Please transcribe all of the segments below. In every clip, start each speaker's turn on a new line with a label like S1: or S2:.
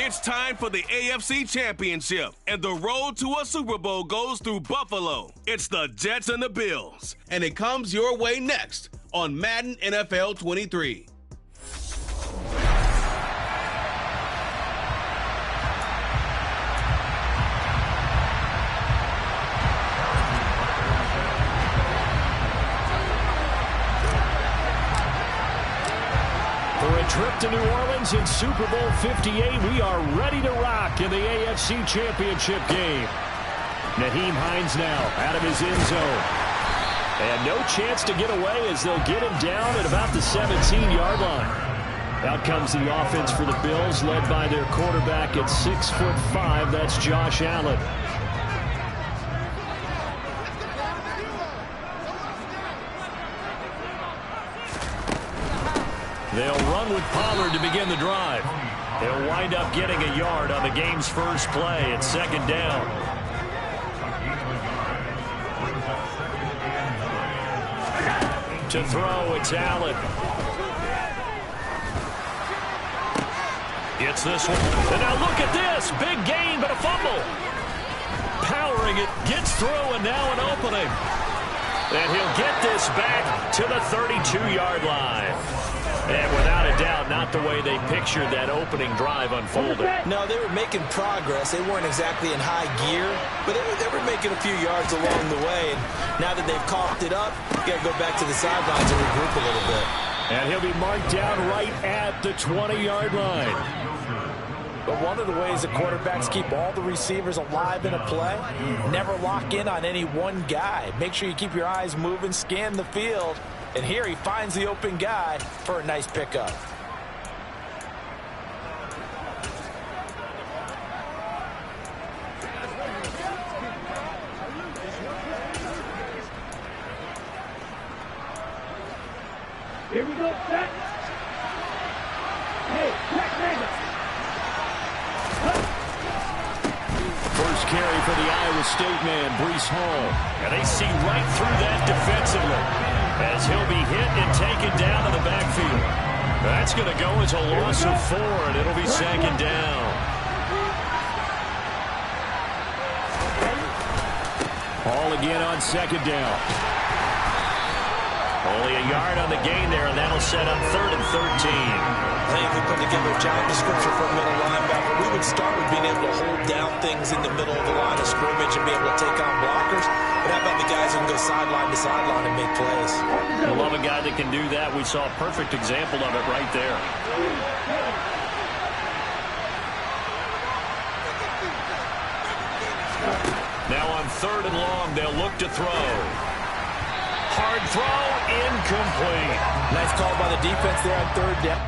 S1: It's time for the AFC Championship, and the road to a Super Bowl goes through Buffalo. It's the Jets and the Bills, and it comes your way next on Madden NFL 23.
S2: Trip to New Orleans in Super Bowl 58. We are ready to rock in the AFC Championship game. Nyheim Hines now out of his end zone. And no chance to get away as they'll get him down at about the 17-yard line. Out comes the offense for the Bills, led by their quarterback at 6'5". That's Josh Allen. They'll run with Pollard to begin the drive. They'll wind up getting a yard on the game's first play. It's second down. To throw, it's Allen. Gets this one. And now look at this. Big gain, but a fumble. Powering it, gets through, and now an opening. And he'll get this back to the 32-yard line. And without a doubt, not the way they pictured that opening drive unfolded.
S3: No, they were making progress. They weren't exactly in high gear, but they were making a few yards along the way. And now that they've coughed it up, you got to go back to the sidelines and regroup a little bit.
S2: And he'll be marked down right at the 20-yard line.
S3: But one of the ways that quarterbacks keep all the receivers alive in a play, never lock in on any one guy. Make sure you keep your eyes moving, scan the field. And here he finds the open guy for a nice pickup.
S4: Here we go, set. Hey, check Nagel.
S2: First carry for the Iowa State man, Breece Hall. And they see right through that defensively, as he'll be hit and taken down in the backfield. That's going to go as a loss of 4, and it'll be second down. Hall again on second down. Only a yard on the gain there, and that'll set up 3rd and 13.
S3: I think if we put together a job description for a middle linebacker, we would start with being able to hold down things in the middle of the line of scrimmage and be able to take on blockers. But how about the guys who can go sideline to sideline and make plays?
S2: I love a guy that can do that. We saw a perfect example of it right there. Now on 3rd and long, they'll look to throw. Hard throw, incomplete.
S3: Nice call by the defense there on 3rd down.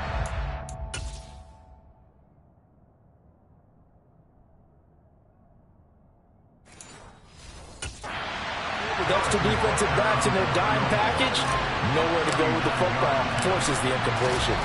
S3: With extra defensive backs in their dime package, nowhere to go with the football, forces the incompletion.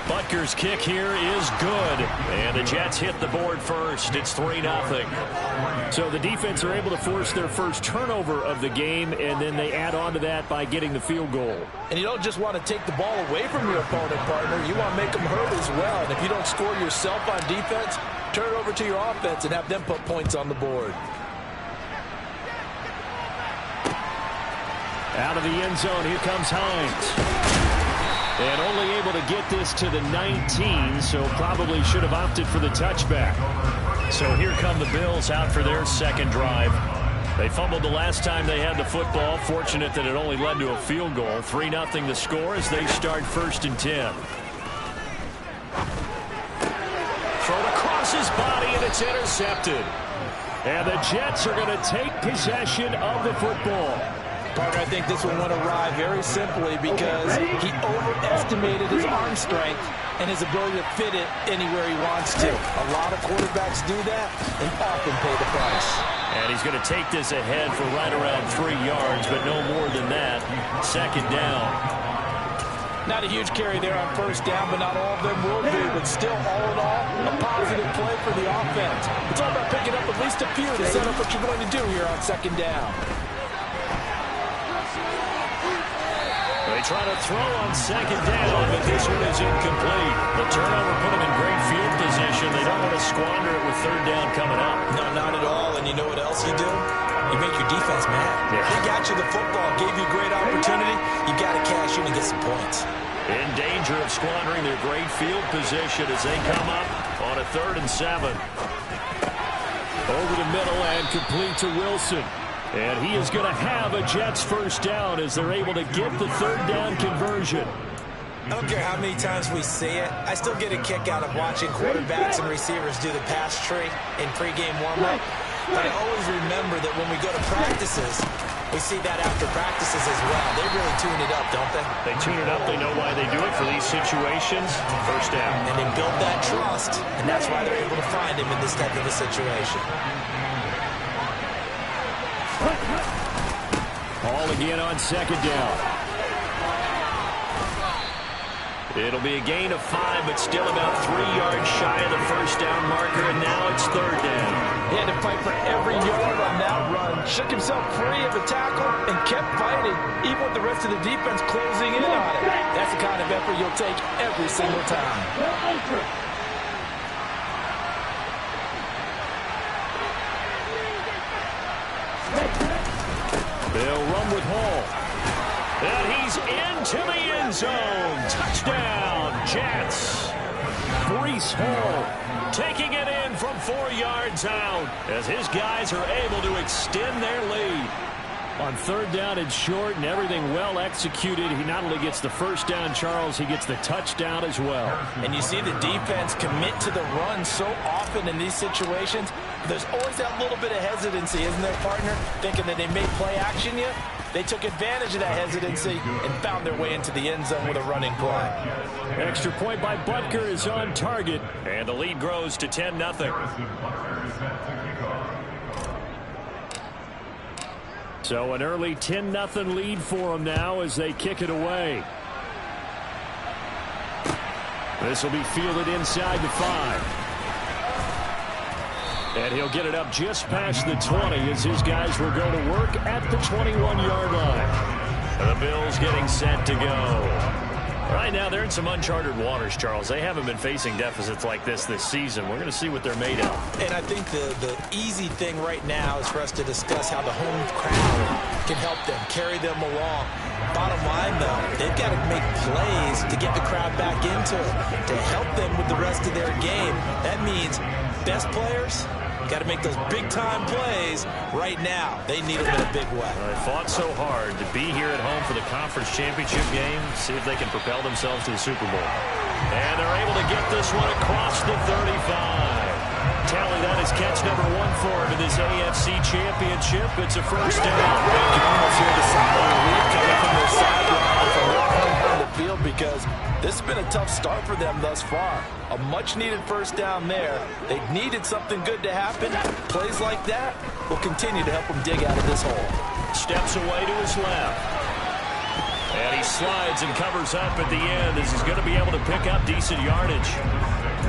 S2: Butker's kick here is good, and the Jets hit the board first. It's 3-0. So the defense are able to force their first turnover of the game, and then they add on to that by getting the field goal.
S3: And you don't just want to take the ball away from your opponent, partner. You want to make them hurt as well. And if you don't score yourself on defense, turn it over to your offense and have them put points on the board.
S2: Out of the end zone, here comes Hines. And only able to get this to the 19, so probably should have opted for the touchback. So here come the Bills out for their second drive. They fumbled the last time they had the football. Fortunate that it only led to a field goal. 3-0 the score as they start 1st and 10. Thrown across his body, and it's intercepted. And the Jets are going to take possession of the football.
S3: Parker, I think this one went awry very simply because he overestimated his arm strength and his ability to fit it anywhere he wants to. A lot of quarterbacks do that and often pay the price.
S2: And he's going to take this ahead for right around 3 yards, but no more than that. Second down.
S3: Not a huge carry there on 1st down, but not all of them will be. But still, all in all, a positive play for the offense. It's all about picking up at least a few to set up what you're going to do here on 2nd down.
S2: They try to throw on second down, but this one is incomplete. The turnover put them in great field position. They don't want to squander it with third down coming up.
S3: No, not at all. And you know what else you do? You make your defense mad.
S2: Yeah.
S3: They got you the football, gave you a great opportunity. You got to cash in and get some points.
S2: In danger of squandering their great field position as they come up on a 3rd and 7. Over the middle and complete to Wilson. And he is going to have a Jets first down as they're able to get the third down conversion.
S3: I don't care how many times we see it. I still get a kick out of watching quarterbacks and receivers do the pass tree in pregame warm-up. But I always remember that when we go to practices, we see that after practices as well. They really tune it up, don't they?
S2: They tune it up. They know why they do it for these situations. First down.
S3: And they build that trust, and that's why they're able to find him in this type of a situation.
S2: Ball again on second down. It'll be a gain of 5, but still about 3 yards shy of the first down marker, and now it's third down.
S3: He had to fight for every yard on that run. Shook himself free of the tackle and kept fighting, even with the rest of the defense closing in on it. That's the kind of effort you'll take every single time.
S2: They'll run with Hall. And he's into the end zone. Touchdown, Jets. Breece Hall taking it in from 4 yards out as his guys are able to extend their lead. On third down and short and everything well executed, he not only gets the first down, Charles, he gets the touchdown as well.
S3: And you see the defense commit to the run so often in these situations. There's always that little bit of hesitancy, isn't there, partner? Thinking that they may play action you. They took advantage of that hesitancy and found their way into the end zone with a running play.
S2: Extra point by Butker is on target, and the lead grows to 10-0. So an early 10-0 lead for them now as they kick it away. This will be fielded inside the 5. And he'll get it up just past the 20 as his guys will go to work at the 21-yard line. The Bills getting set to go. Right now, they're in some uncharted waters, Charles. They haven't been facing deficits like this season. We're going to see what they're made of.
S3: And I think the easy thing right now is for us to discuss how the home crowd can help them, carry them along. Bottom line, though, they've got to make plays to get the crowd back into it, to help them with the rest of their game. That means best players got to make those big-time plays right now. They need them in a big way.
S2: They fought so hard to be here at home for the conference championship game. See if they can propel themselves to the Super Bowl. And they're able to get this one across the 35. Tally, that is catch number 1 for him in this AFC championship. It's a first down.
S3: You can almost hear the sigh of relief coming from their sideline and from their point on the field because this has been a tough start for them thus far. A much-needed first down there. They needed something good to happen. Plays like that will continue to help them dig out of this hole.
S2: Steps away to his left. And he slides and covers up at the end as he's going to be able to pick up decent yardage.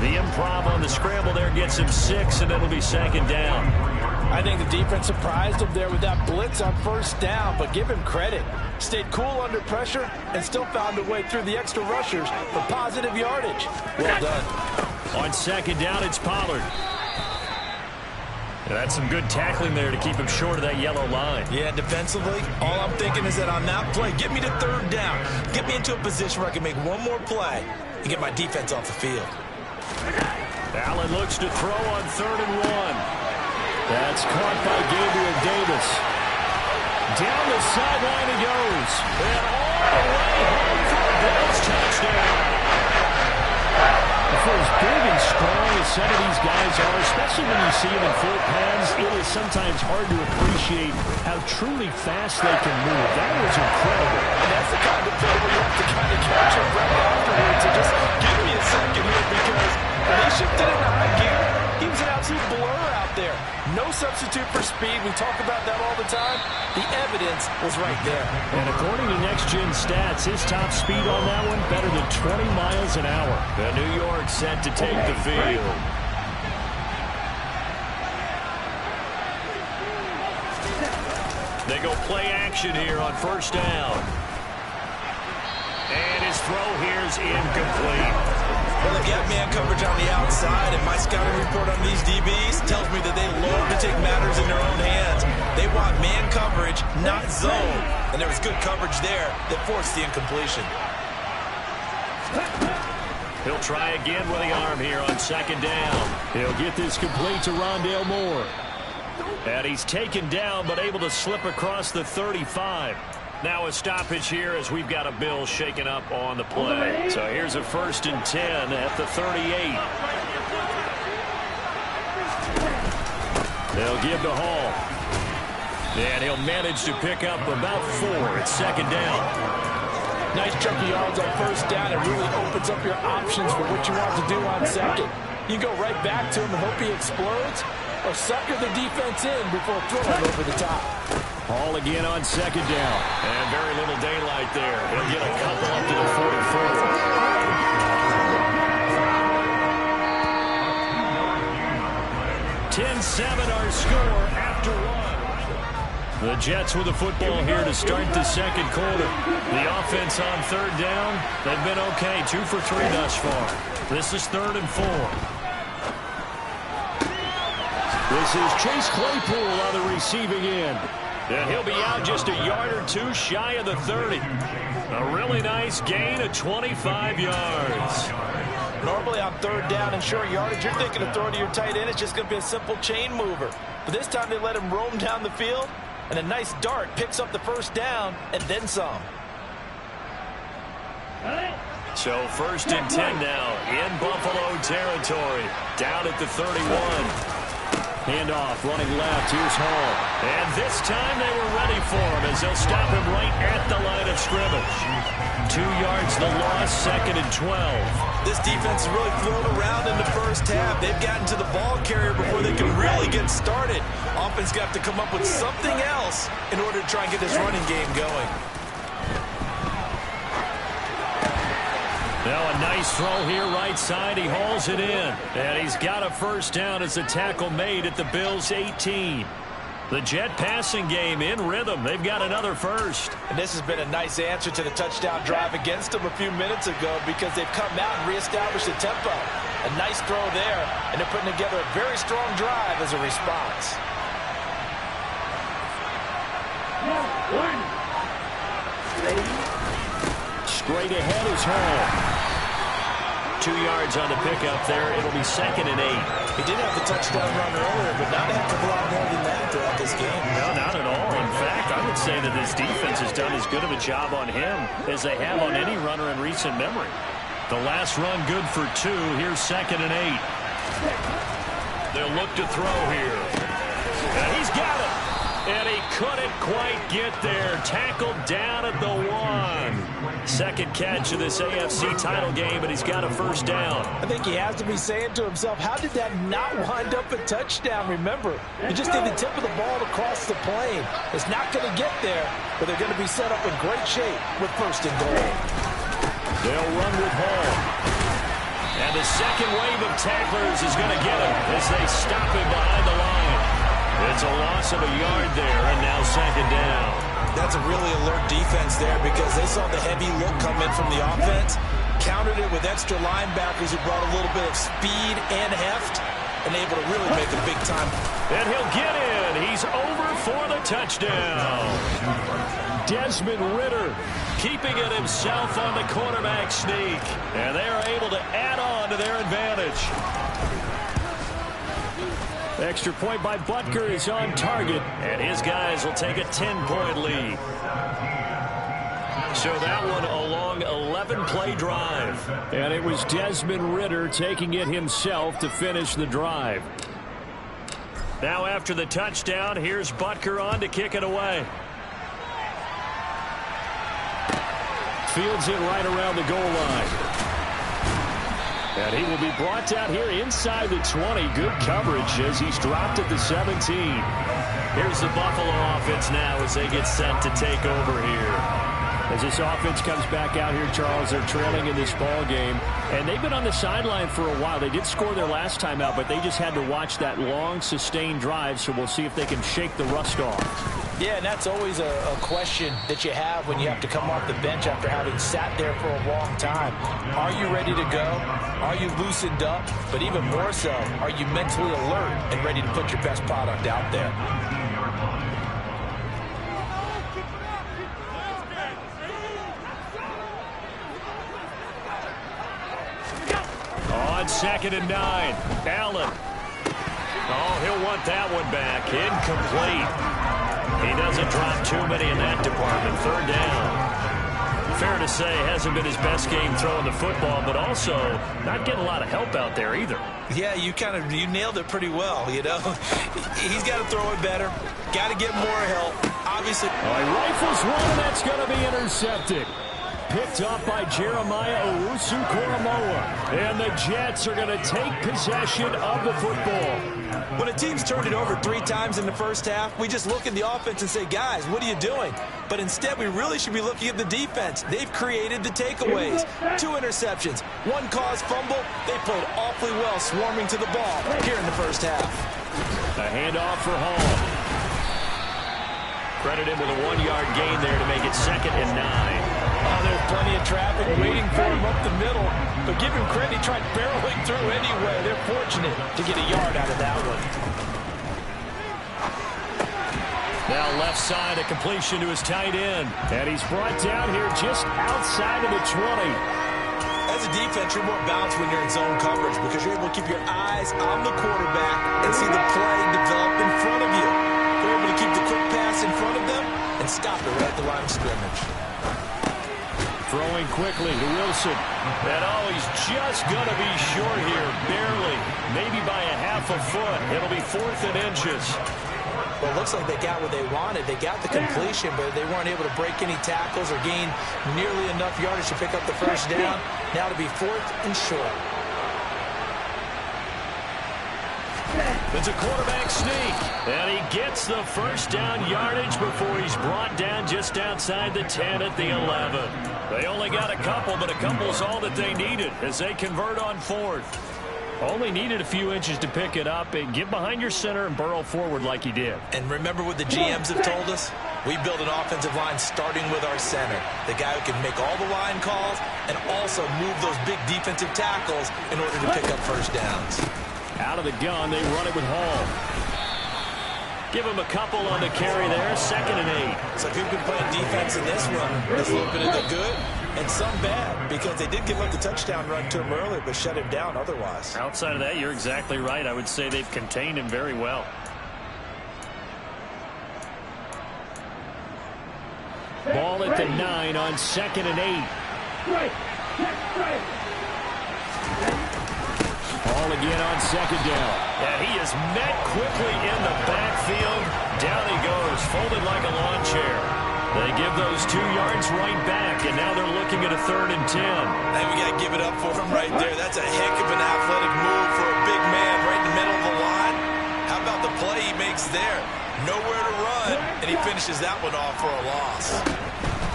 S2: The improv on the scramble there gets him 6, and it'll be second down.
S3: I think the defense surprised him there with that blitz on first down, but give him credit. Stayed cool under pressure and still found a way through the extra rushers for positive yardage. Well done.
S2: On second down, it's Pollard. And that's some good tackling there to keep him short of that yellow line.
S3: Yeah, defensively, all I'm thinking is that on that play, get me to third down. Get me into a position where I can make one more play and get my defense off the field.
S2: Allen looks to throw on 3rd and 1. That's caught by Gabriel Davis. Down the sideline he goes. And all the way home for a Bills touchdown. For as big and strong as some of these guys are, especially when you see them in full pads, it is sometimes hard to appreciate how truly fast they can move. That was incredible.
S3: And that's the kind of play where you have to kind of catch your breath afterwards and just give me a second here because when he shifted into high gear, he was an absolute blur out there. No substitute for speed. We talk about that all the time. The evidence was right there.
S2: And according to Next Gen Stats, his top speed on that one better than 20 miles an hour. The New York set to take the field. They go play action here on first down. And his throw here is incomplete.
S3: Well, they've got man coverage on the outside, and my scouting report on these DBs tells me that they love to take matters in their own hands. They want man coverage, not zone. And there was good coverage there that forced the incompletion.
S2: He'll try again with the arm here on second down. He'll get this complete to Rondale Moore. And he's taken down, but able to slip across the 35. Now a stoppage here as we've got a Bill shaken up on the play. So here's a 1st and 10 at the 38. They'll give to Hall. And he'll manage to pick up about 4 at second down.
S3: Nice chunk of yards on first down. It really opens up your options for what you want to do on second. You go right back to him and hope he explodes, or sucker the defense in before throwing over the top.
S2: Hall again on second down. And very little daylight there. He'll get a couple up to the 44. 10-7 our score after 1. The Jets with the football here to start the second quarter. The offense on third down, they've been okay. 2 for 3 thus far. This is 3rd and 4. This is Chase Claypool on the receiving end. And he'll be out just a yard or 2 shy of the 30. A really nice gain of 25 yards.
S3: Normally on third down and short yardage, you're thinking of throwing to your tight end. It's just going to be a simple chain mover. But this time they let him roam down the field, and a nice dart picks up the first down and then some.
S2: So 1st and 10 now in Buffalo territory. Down at the 31. Handoff, running left, here's Hall. And this time they were ready for him as they'll stop him right at the line of scrimmage. 2 yards the loss, 2nd and 12.
S3: This defense has really flown around in the first half. They've gotten to the ball carrier before they can really get started. Offense got to come up with something else in order to try and get this running game going.
S2: Now a nice throw here right side. He hauls it in. And he's got a first down as the tackle made at the Bills' 18. The Jet passing game in rhythm. They've got another first.
S3: And this has been a nice answer to the touchdown drive against them a few minutes ago because they've come out and reestablished the tempo. A nice throw there, and they're putting together a very strong drive as a response.
S2: Straight ahead is Hall. 2 yards on the pickup there. It'll be 2nd and 8.
S3: He did have the touchdown run earlier, but not a heck of a lot more than that throughout this game.
S2: No, not at all. In fact, I would say that this defense has done as good of a job on him as they have on any runner in recent memory. The last run good for 2. Here's 2nd and 8. They'll look to throw here. And he's got it. And he couldn't quite get there. Tackled down at the 1. Second catch of this AFC title game, and he's got a first down.
S3: I think he has to be saying to himself, how did that not wind up a touchdown? Remember, you just did the tip of the ball across the plane. It's not going to get there, but they're going to be set up in great shape with 1st and goal.
S2: They'll run with Hall. And the second wave of tacklers is going to get him as they stop him behind the line. It's a loss of a yard there, and now 2nd down.
S3: That's a really alert defense there because they saw the heavy look come in from the offense, countered it with extra linebackers who brought a little bit of speed and heft, and able to really make a big time.
S2: And he'll get in. He's over for the touchdown. Desmond Ridder keeping it himself on the quarterback sneak. And they are able to add on to their advantage. Extra point by Butker is on target. And his guys will take a 10-point lead. So that one a long 11-play drive. And it was Desmond Ridder taking it himself to finish the drive. Now after the touchdown, here's Butker on to kick it away. Fields it right around the goal line. And he will be brought down here inside the 20. Good coverage as he's dropped at the 17. Here's the Buffalo offense now as they get set to take over here. As this offense comes back out here, Charles, they're trailing in this ball game. And they've been on the sideline for a while. They did score their last time out, but they just had to watch that long, sustained drive. So we'll see if they can shake the rust off.
S3: Yeah, and that's always a question that you have when you have to come off the bench after having sat there for a long time. Are you ready to go? Are you loosened up? But even more so, are you mentally alert and ready to put your best product out there?
S2: On 2nd and 9, Allen. Oh, he'll want that one back. Incomplete. He doesn't drop too many in that department. 3rd down. Fair to say, hasn't been his best game throwing the football, but also not getting a lot of help out there either.
S3: Yeah, you nailed it pretty well, you know. He's got to throw it better. Got to get more help. Obviously.
S2: Oh, he rifles one, and that's going to be intercepted. Picked up by Jeremiah Owusu-Koramoah. And the Jets are going to take possession of the football.
S3: When a team's turned it over 3 times in the first half, we just look at the offense and say, guys, what are you doing? But instead, we really should be looking at the defense. They've created the takeaways. 2 interceptions, 1 caused fumble. They played awfully well swarming to the ball here in the first half.
S2: A handoff for Hall. Credit him with a 1-yard gain there to make it 2nd and 9.
S3: Oh, there's plenty of traffic waiting for him up the middle. But give him credit, he tried barreling through anyway. They're fortunate to get a yard out of that one.
S2: Now left side, a completion to his tight end. And he's brought down here just outside of the 20.
S3: As a defense, you're more balanced when you're in zone coverage because you're able to keep your eyes on the quarterback and see the play develop in front of you. They're able to keep the quick pass in front of them and stop it right at the line of scrimmage.
S2: Throwing quickly to Wilson. And oh, he's just going to be short here, barely. Maybe by a half a foot. It'll be 4th and inches.
S3: Well, it looks like they got what they wanted. They got the completion, but they weren't able to break any tackles or gain nearly enough yardage to pick up the first down. Now to be 4th and short.
S2: It's a quarterback sneak, and he gets the first down yardage before he's brought down just outside the 10 at the 11. They only got a couple, but a couple's all that they needed as they convert on 4th. Only needed a few inches to pick it up and get behind your center and burrow forward like he did.
S3: And remember what the GMs have told us? We build an offensive line starting with our center, the guy who can make all the line calls and also move those big defensive tackles in order to pick up first downs.
S2: Out of the gun, they run it with Hall. Give him a couple on the carry there, 2nd and 8.
S3: So who've been playing defense in this one? There's a little bit of the good and some bad because they did give up the touchdown run to him earlier but shut him down otherwise.
S2: Outside of that, you're exactly right. I would say they've contained him very well. Ball at the 9 on 2nd and 8. Ball again on 2nd down. And he is met quickly in the backfield. Down he goes, folded like a lawn chair. They give those 2 yards right back, and now they're looking at a 3rd and 10.
S3: Hey, we got to give it up for him right there. That's a heck of an athletic move for a big man right in the middle of the line. How about the play he makes there? Nowhere to run, and he finishes that one off for a loss.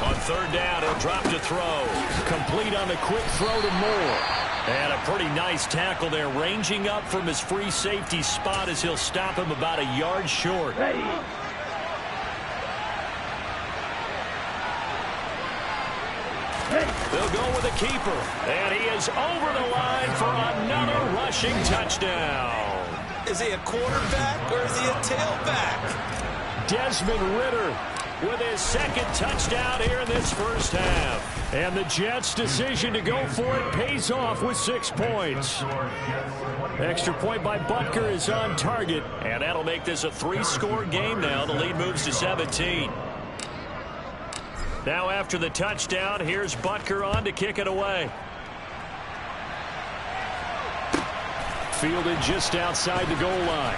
S2: On 3rd down, he'll drop to throw. Complete on the quick throw to Moore. And a pretty nice tackle there, ranging up from his free safety spot as he'll stop him about a yard short. They'll go with a keeper. And he is over the line for another rushing touchdown.
S3: Is he a quarterback or is he a tailback?
S2: Desmond Ridder with his 2nd touchdown here in this first half. And the Jets' decision to go for it pays off with 6 points. Extra point by Butker is on target. And that'll make this a 3-score game now. The lead moves to 17. Now after the touchdown, here's Butker on to kick it away. Fielded just outside the goal line.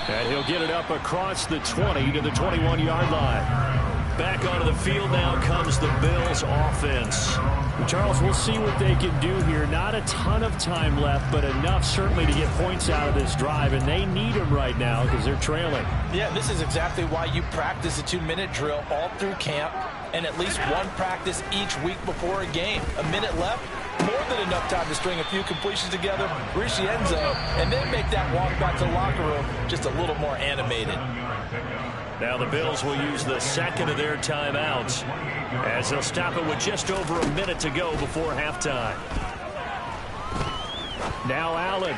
S2: And he'll get it up across the 20 to the 21-yard line. Back onto the field now comes the Bills offense. Charles, we'll see what they can do here. Not a ton of time left, but enough certainly to get points out of this drive, and they need them right now because they're trailing.
S3: Yeah, this is exactly why you practice a 2-minute drill all through camp and at least one practice each week before a game. A minute left, more than enough time to string a few completions together, reach the end zone, and then make that walk back to the locker room just a little more animated.
S2: Now the Bills will use the second of their timeouts as they'll stop it with just over a minute to go before halftime. Now Allen.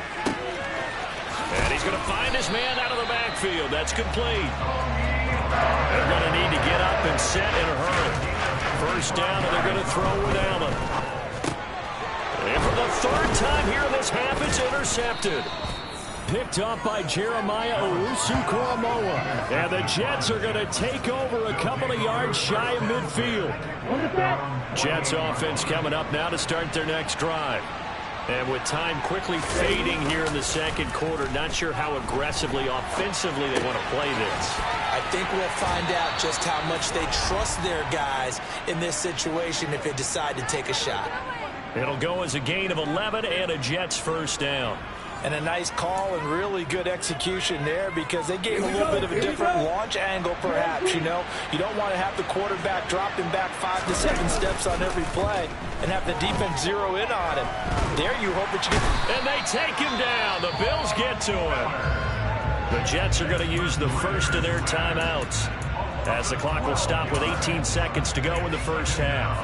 S2: And he's going to find his man out of the backfield. That's complete. They're going to need to get up and set in a hurry. First down, and they're going to throw with Allen. And for the third time here in this half, it's intercepted. Picked up by Jeremiah Owusu-Koramoah. And the Jets are going to take over a couple of yards shy of midfield. Jets offense coming up now to start their next drive. And with time quickly fading here in the second quarter, not sure how aggressively, offensively they want to play this.
S3: I think we'll find out just how much they trust their guys in this situation if they decide to take a shot.
S2: It'll go as a gain of 11 and a Jets first down.
S3: And a nice call and really good execution there because they gave a little bit of a different launch angle perhaps, you know. You don't want to have the quarterback dropping back 5 to 7 steps on every play and have the defense zero in on him. There you hope that you get...
S2: And they take him down. The Bills get to him. The Jets are going to use the first of their timeouts as the clock will stop with 18 seconds to go in the first half.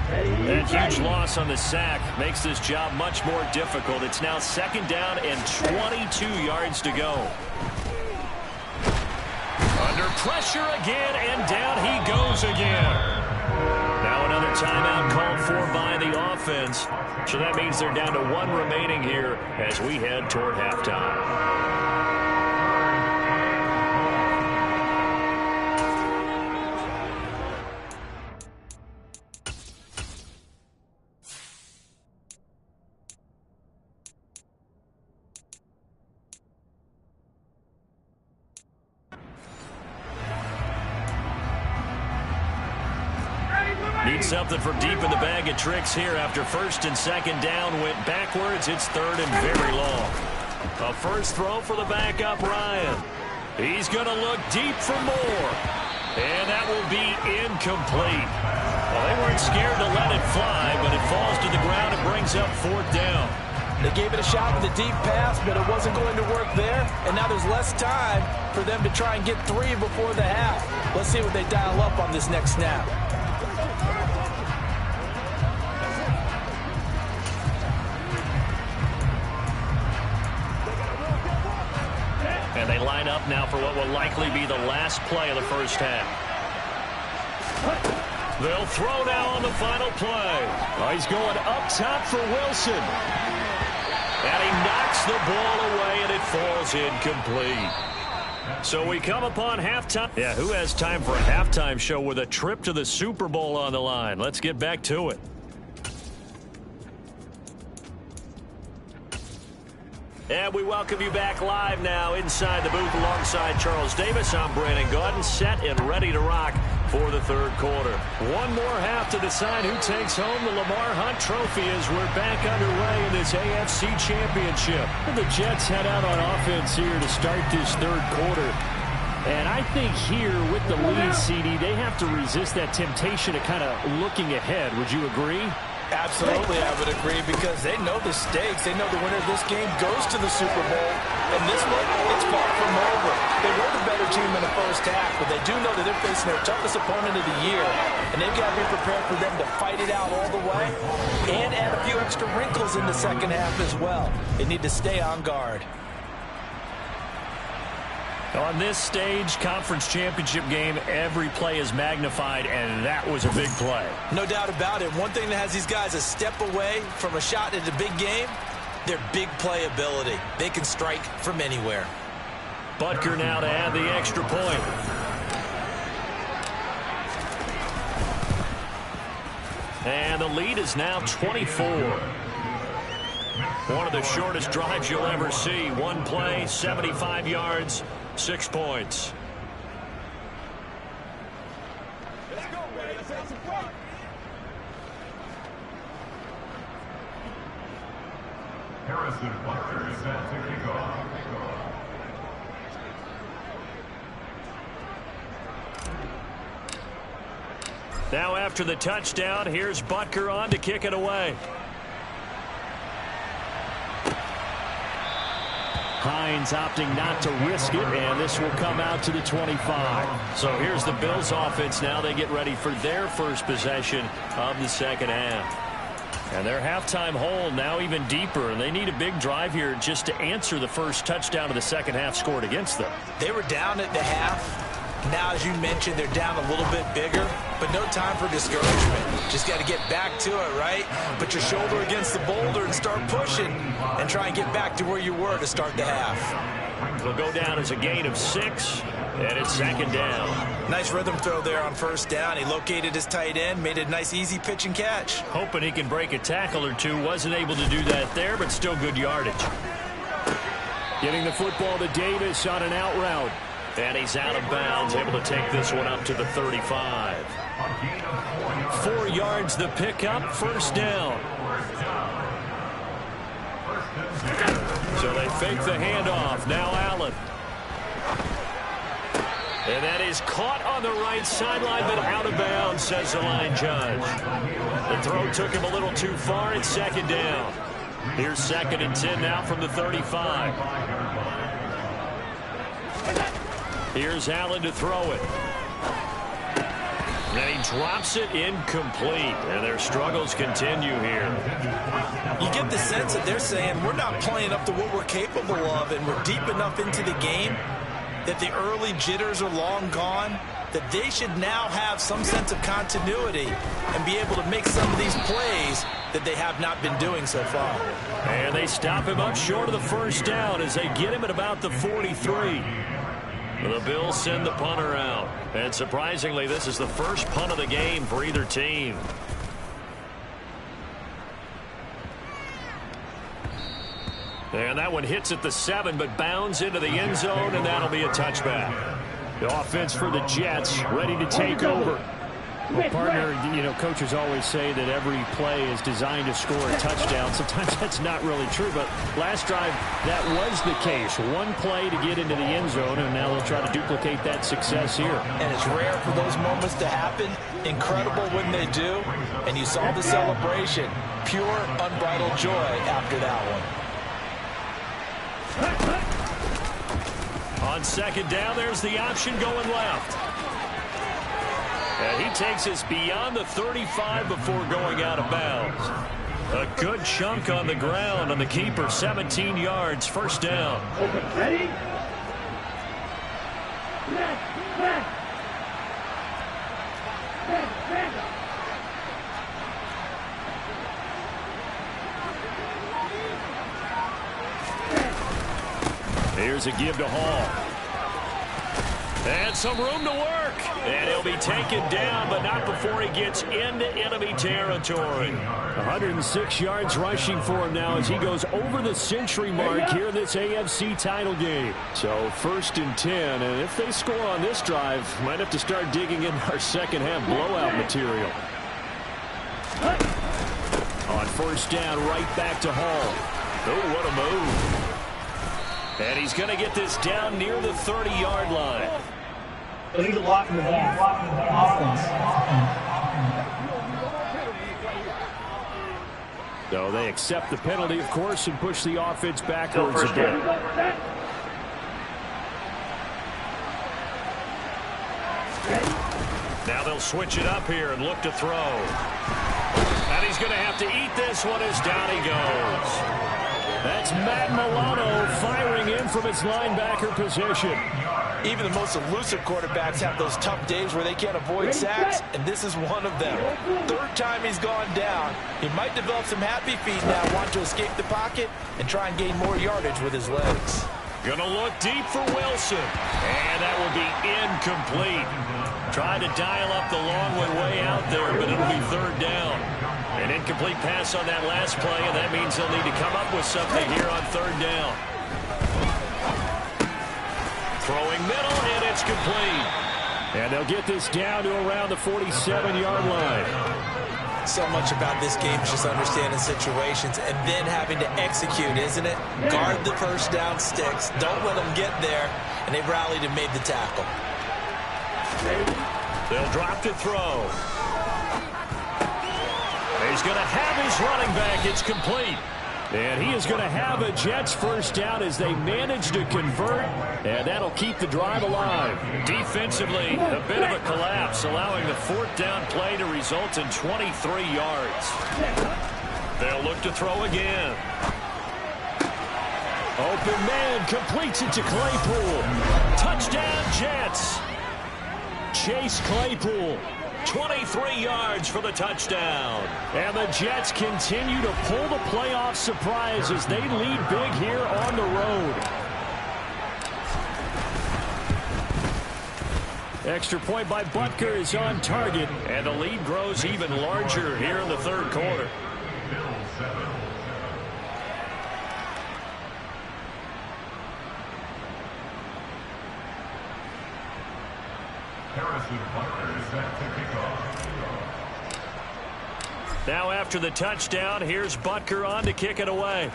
S2: That huge loss on the sack makes this job much more difficult. It's now second down and 22 yards to go. Under pressure again, and down he goes again. Now another timeout called for by the offense. So that means they're down to 1 remaining here as we head toward halftime. Need something from deep in the bag of tricks here after first and second down went backwards. It's third and very long. A first throw for the backup, Ryan. He's going to look deep for more. And that will be incomplete. Well, they weren't scared to let it fly, but it falls to the ground and brings up fourth down.
S3: They gave it a shot with a deep pass, but it wasn't going to work there. And now there's less time for them to try and get 3 before the half. Let's see what they dial up on this next snap.
S2: And they line up now for what will likely be the last play of the first half. They'll throw now on the final play. Oh, he's going up top for Wilson. And he knocks the ball away, and it falls incomplete. So we come upon halftime. Yeah, who has time for a halftime show with a trip to the Super Bowl on the line? Let's get back to it. And we welcome you back live now inside the booth alongside Charles Davis. I'm Brandon Gaudin, set and ready to rock for the third quarter. One more half to decide who takes home the Lamar Hunt Trophy as we're back underway in this AFC Championship. The Jets head out on offense here to start this third quarter. And I think here with the lead, CD, they have to resist that temptation of kind of looking ahead. Would you agree?
S3: Absolutely, I would agree, because they know the stakes. They know the winner of this game goes to the Super Bowl. And this one, it's far from over. They were the better team in the first half, but they do know that they're facing their toughest opponent of the year. And they've got to be prepared for them to fight it out all the way and add a few extra wrinkles in the second half as well. They need to stay on guard.
S2: On this stage, conference championship game, every play is magnified, and that was a big play.
S3: No doubt about it. One thing that has these guys a step away from a shot at a big game, their big play ability. They can strike from anywhere.
S2: Butker now to add the extra point. And the lead is now 24. One of the shortest drives you'll ever see. One play, 75 yards. 6 points.
S5: Harrison Butker is set to kick off.
S2: Now after the touchdown, here's Butker on to kick it away. Hines opting not to risk it, and this will come out to the 25. So here's the Bills offense now. They get ready for their first possession of the second half. And their halftime hole now even deeper, and they need a big drive here just to answer the first touchdown of the second half scored against them.
S3: They were down at the half. Now, as you mentioned, they're down a little bit bigger, but no time for discouragement. Just got to get back to it, right? Put your shoulder against the boulder and start pushing and try and get back to where you were to start the half.
S2: It'll go down as a gain of 6, and it's second down.
S3: Nice rhythm throw there on first down. He located his tight end, made a nice easy pitch and catch.
S2: Hoping he can break a tackle or two. Wasn't able to do that there, but still good yardage. Getting the football to Davis on an out route. And he's out of bounds, able to take this one up to the 35. 4 yards the pickup, first down. So they fake the handoff. Now Allen. And that is caught on the right sideline, but out of bounds, says the line judge. The throw took him a little too far. It's second down. Here's 2nd and 10 now from the 35. Here's Allen to throw it. And he drops it incomplete. And their struggles continue here.
S3: You get the sense that they're saying we're not playing up to what we're capable of, and we're deep enough into the game that the early jitters are long gone, that they should now have some sense of continuity and be able to make some of these plays that they have not been doing so far.
S2: And they stop him up short of the first down as they get him at about the 43. The Bills send the punter out. And surprisingly, this is the first punt of the game for either team. And that one hits at the 7, but bounds into the end zone, and that'll be a touchback. The offense for the Jets ready to take over. Well, partner, you know, coaches always say that every play is designed to score a touchdown. Sometimes that's not really true, but last drive, that was the case. One play to get into the end zone, and now they'll try to duplicate that success here.
S3: And it's rare for those moments to happen. Incredible when they do. And you saw the celebration. Pure, unbridled joy after that one.
S2: On second down, there's the option going left. And he takes us beyond the 35 before going out of bounds. A good chunk on the ground on the keeper, 17 yards, first down.
S4: Ready? Left.
S2: Here's a give to Hall. And some room to work. And he'll be taken down, but not before he gets into enemy territory. 106 yards rushing for him now as he goes over the century mark here in this AFC title game. So 1st and 10, and if they score on this drive, might have to start digging in our second half blowout material. On first down, right back to Hall. Oh, what a move. And he's going to get this down near the 30-yard line.
S6: They need to lock in the back. Offense.
S2: So they accept the penalty, of course, and push the offense backwards a bit. Now they'll switch it up here and look to throw. And he's going to have to eat this one as down he goes. That's Matt Milano firing in from his linebacker position.
S3: Even the most elusive quarterbacks have those tough days where they can't avoid sacks, and this is one of them. 3rd time he's gone down. He might develop some happy feet now, want to escape the pocket and try and gain more yardage with his legs.
S2: Gonna look deep for Wilson. And that will be incomplete. Trying to dial up the long one way out there, but it'll be 3rd down. An incomplete pass on that last play, and that means they'll need to come up with something here on 3rd down. Throwing middle, and it's complete. And they'll get this down to around the 47-yard line.
S3: So much about this game is just understanding situations and then having to execute, isn't it? Guard the first down sticks. Don't let them get there. And they've rallied and made the tackle.
S2: They'll drop to throw. He's going to have his running back. It's complete. And he is going to have a Jets first down as they manage to convert, and that'll keep the drive alive. Defensively, a bit of a collapse, allowing the fourth down play to result in 23 yards. They'll look to throw again. Open man completes it to Claypool. Touchdown, Jets. Chase Claypool. 23 yards for the touchdown. And the Jets continue to pull the playoff surprise as they lead big here on the road. Extra point by Butker is on target, and the lead grows even larger here in the third quarter. Now after the touchdown, here's Butker on to kick it away.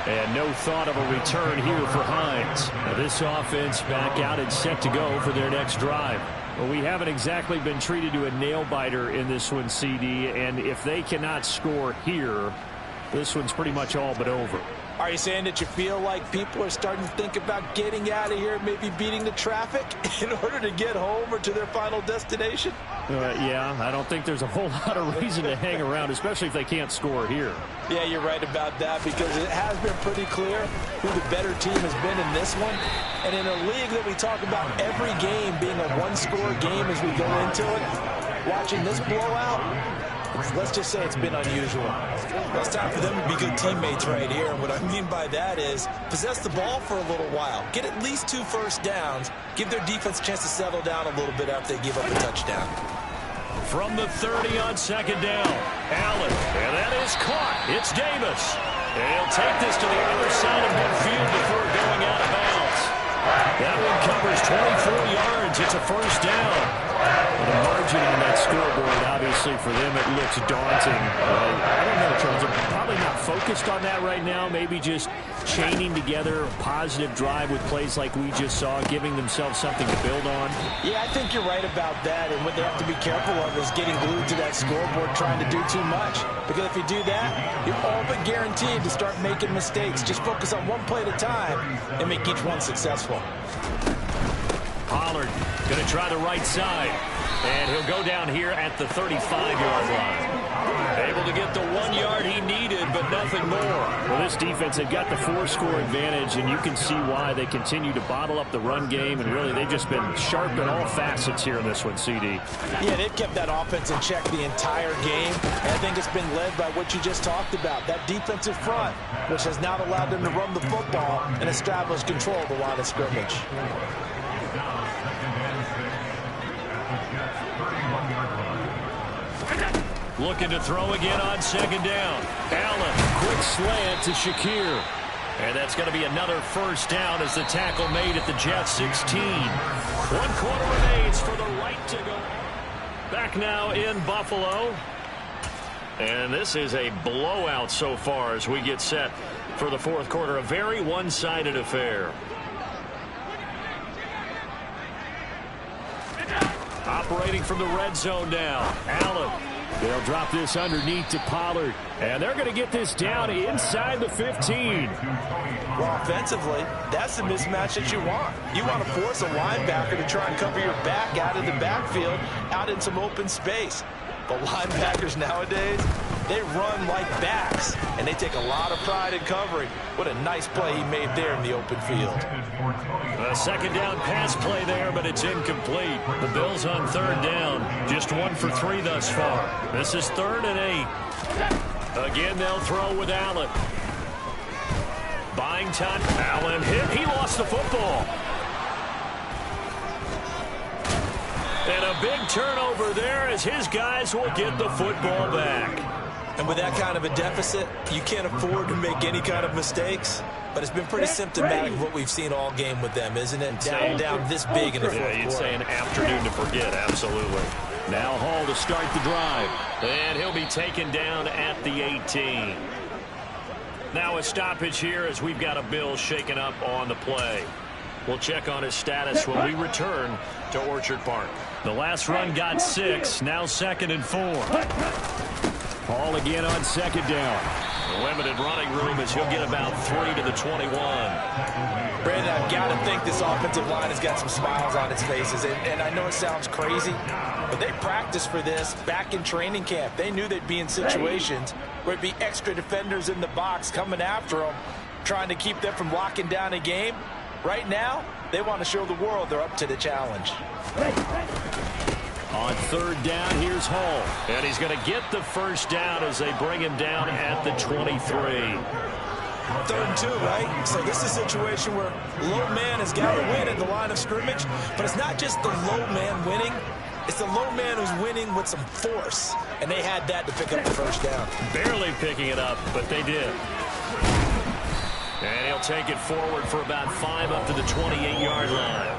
S2: And no thought of a return here for Hines. Now this offense back out and set to go for their next drive. Well, we haven't exactly been treated to a nail-biter in this one, CD, and if they cannot score here, this one's pretty much all but over.
S3: Are you saying that you feel like people are starting to think about getting out of here, maybe beating the traffic in order to get home or to their final destination?
S2: Yeah, I don't think there's a whole lot of reason to hang around, especially if they can't score here.
S3: Yeah, you're right about that, because it has been pretty clear who the better team has been in this one. And in a league that we talk about every game being a one-score game as we go into it, watching this blowout, let's just say it's been unusual. Well, it's time for them to be good teammates right here. And what I mean by that is possess the ball for a little while. Get at least 2 first downs. Give their defense a chance to settle down a little bit after they give up a touchdown.
S2: From the 30 on second down, Allen. And that is caught. It's Davis. And he'll take this to the other side of midfield before going out of bounds. That one covers 24 yards. It's a first down. Well, the margin on that scoreboard, obviously, for them, it looks daunting. I don't know, Charles. They're probably not focused on that right now. Maybe just chaining together a positive drive with plays like we just saw, giving themselves something to build on.
S3: Yeah, I think you're right about that. And what they have to be careful of is getting glued to that scoreboard trying to do too much. Because if you do that, you're all but guaranteed to start making mistakes. Just focus on one play at a time and make each one successful.
S2: Pollard going to try the right side. And he'll go down here at the 35-yard line. Able to get the 1 yard he needed, but nothing more. Well, this defense, they've got the 4-score advantage, and you can see why they continue to bottle up the run game. And really, they've just been sharp in all facets here in this one, CD.
S3: Yeah, they've kept that offense in check the entire game. And I think it's been led by what you just talked about, that defensive front, which has now allowed them to run the football and establish control of the line of scrimmage.
S2: Looking to throw again on second down. Allen, quick slant to Shakir. And that's going to be another first down as the tackle made at the Jets 16. 1 quarter remains for the right to go. Back now in Buffalo. And this is a blowout so far as we get set for the fourth quarter. A very one-sided affair. Operating from the red zone now. Allen. They'll drop this underneath to Pollard. And they're going to get this down inside the 15.
S3: Well, offensively, that's the mismatch that you want. You want to force a linebacker to try and cover your back out of the backfield, out in some open space. The linebackers nowadays, they run like backs, and they take a lot of pride in covering. What a nice play he made there in the open field.
S2: A second down pass play there, but it's incomplete. The Bills on third down, just 1 for 3 thus far. This is 3rd and 8. Again, they'll throw with Allen. Buying time. Allen hit. He lost the football. And a big turnover there as his guys will get the football back.
S3: And with that kind of a deficit, you can't afford to make any kind of mistakes. But it's been pretty symptomatic of what we've seen all game with them, isn't it? Down this big in the fourth quarter.
S2: Yeah, you'd say an afternoon to forget, absolutely. Now Hall to start the drive. And he'll be taken down at the 18. Now a stoppage here as we've got a Bill shaken up on the play. We'll check on his status when we return to Orchard Park. The last run got 6, now 2nd and 4. Paul again on 2nd down. The limited running room as he'll get about 3 to the 21.
S3: Brandon, I've got to think this offensive line has got some smiles on its faces. And I know it sounds crazy, but they practiced for this back in training camp. They knew they'd be in situations where it'd be extra defenders in the box coming after them, trying to keep them from locking down a game. Right now, they want to show the world they're up to the challenge.
S2: On 3rd down, here's Hall. And he's going to get the first down as they bring him down at the 23.
S3: 3rd and 2, right? So this is a situation where low man has got to win at the line of scrimmage. But it's not just the low man winning. It's the low man who's winning with some force. And they had that to pick up the first down.
S2: Barely picking it up, but they did. And he'll take it forward for about 5 up to the 28-yard line.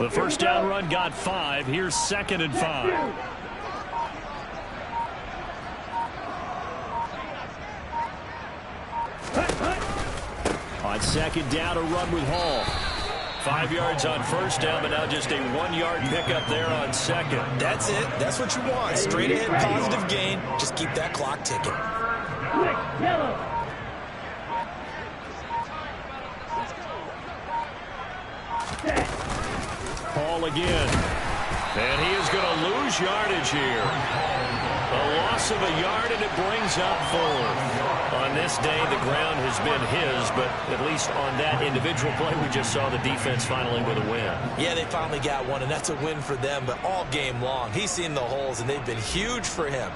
S2: The first down run got 5. Here's 2nd and 5. On 2nd down, a run with Hall. 5 yards on 1st down, but now just a 1-yard pickup there on 2nd.
S3: That's it. That's what you want. Straight ahead positive gain. Just keep that clock ticking.
S4: Yellow.
S2: Paul again. And he is going to lose yardage here. A loss of a yard, and it brings up 4th. On this day, the ground has been his, but at least on that individual play, we just saw the defense finally with a win.
S3: Yeah, they finally got one, and that's a win for them, but all game long, he's seen the holes, and they've been huge for him.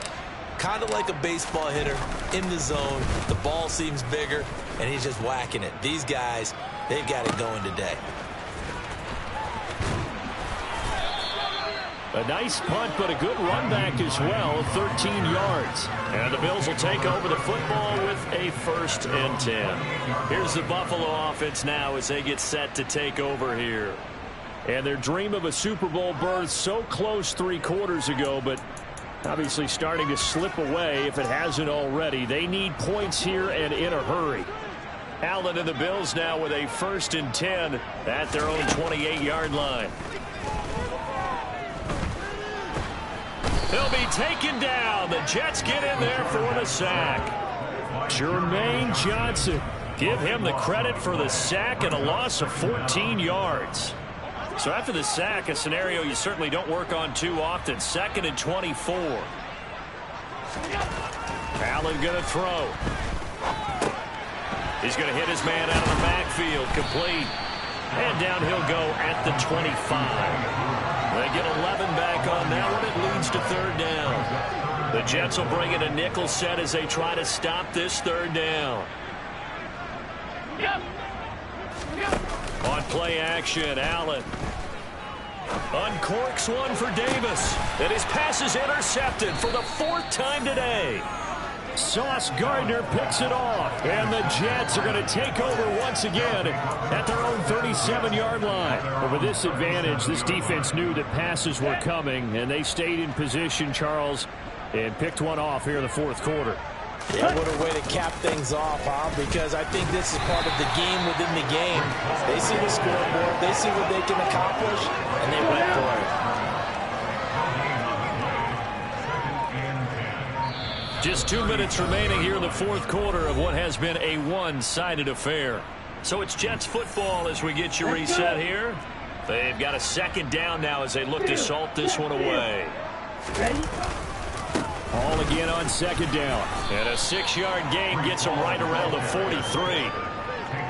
S3: Kind of like a baseball hitter in the zone. The ball seems bigger, and he's just whacking it. These guys, they've got it going today.
S2: A nice punt, but a good run back as well, 13 yards. And the Bills will take over the football with a 1st and 10. Here's the Buffalo offense now as they get set to take over here. And their dream of a Super Bowl berth so close 3 quarters ago, but obviously starting to slip away if it hasn't already. They need points here and in a hurry. Allen and the Bills now with a 1st and 10 at their own 28-yard line. They'll be taken down. The Jets get in there for the sack. Jermaine Johnson. Give him the credit for the sack and a loss of 14 yards. So after the sack, a scenario you certainly don't work on too often. 2nd and 24. Allen going to throw. He's going to hit his man out of the backfield. Complete. And down he'll go at the 25. They get 11 back on that one. It leads to 3rd down. The Jets will bring in a nickel set as they try to stop this 3rd down. On play action, Allen uncorks one for Davis. And his pass is intercepted for the 4th time today. Sauce Gardner picks it off. And the Jets are going to take over once again at their own 37-yard line. But with this advantage, this defense knew that passes were coming, and they stayed in position, Charles, and picked one off here in the 4th quarter.
S3: Yeah, what a way to cap things off, huh? Because I think this is part of the game within the game. They see the scoreboard, they see what they can accomplish, and they went for it.
S2: Just 2 minutes remaining here in the 4th quarter of what has been a one-sided affair. So it's Jets football as we get you reset here. They've got a 2nd down now as they look to salt this one away. Hall again on 2nd down. And a 6-yard gain gets them right around the 43.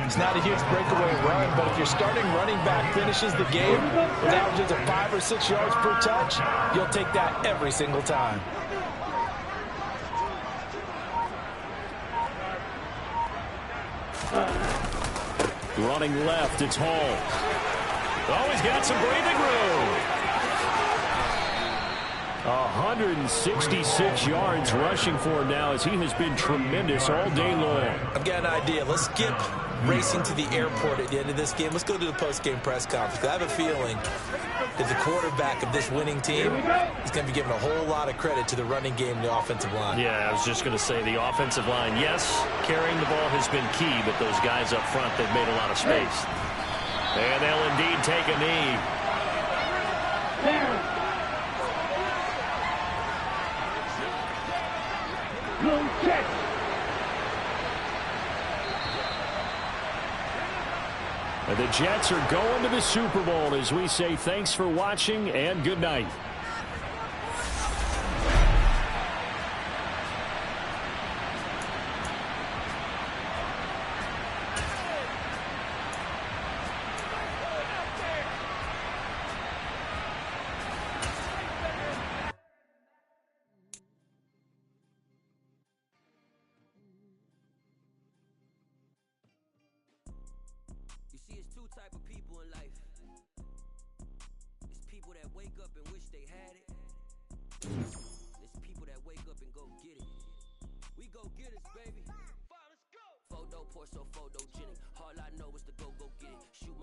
S3: It's not a huge breakaway run, but if your starting running back finishes the game with averages of 5 or 6 yards per touch, you'll take that every single time.
S2: Running left, it's Hall. Oh, he's got some breathing room. 166 yards rushing for him now as he has been tremendous all day long.
S3: I've got an idea. Let's skip racing to the airport at the end of this game. Let's go to the post-game press conference. I have a feeling As the quarterback of this winning team, he's going to be giving a whole lot of credit to the running game and the offensive line.
S2: Yeah, I was just going to say the offensive line, yes, carrying the ball has been key, but those guys up front, they've made a lot of space. And they'll indeed take a knee. The Jets are going to the Super Bowl as we say thanks for watching and good night.
S7: You see, it's two type of people in life. It's people that wake up and wish they had it. It's people that wake up and go get it. We go get it, baby. Let's go. Photo poor, so photogenic. All I know is to go get it. Shoot my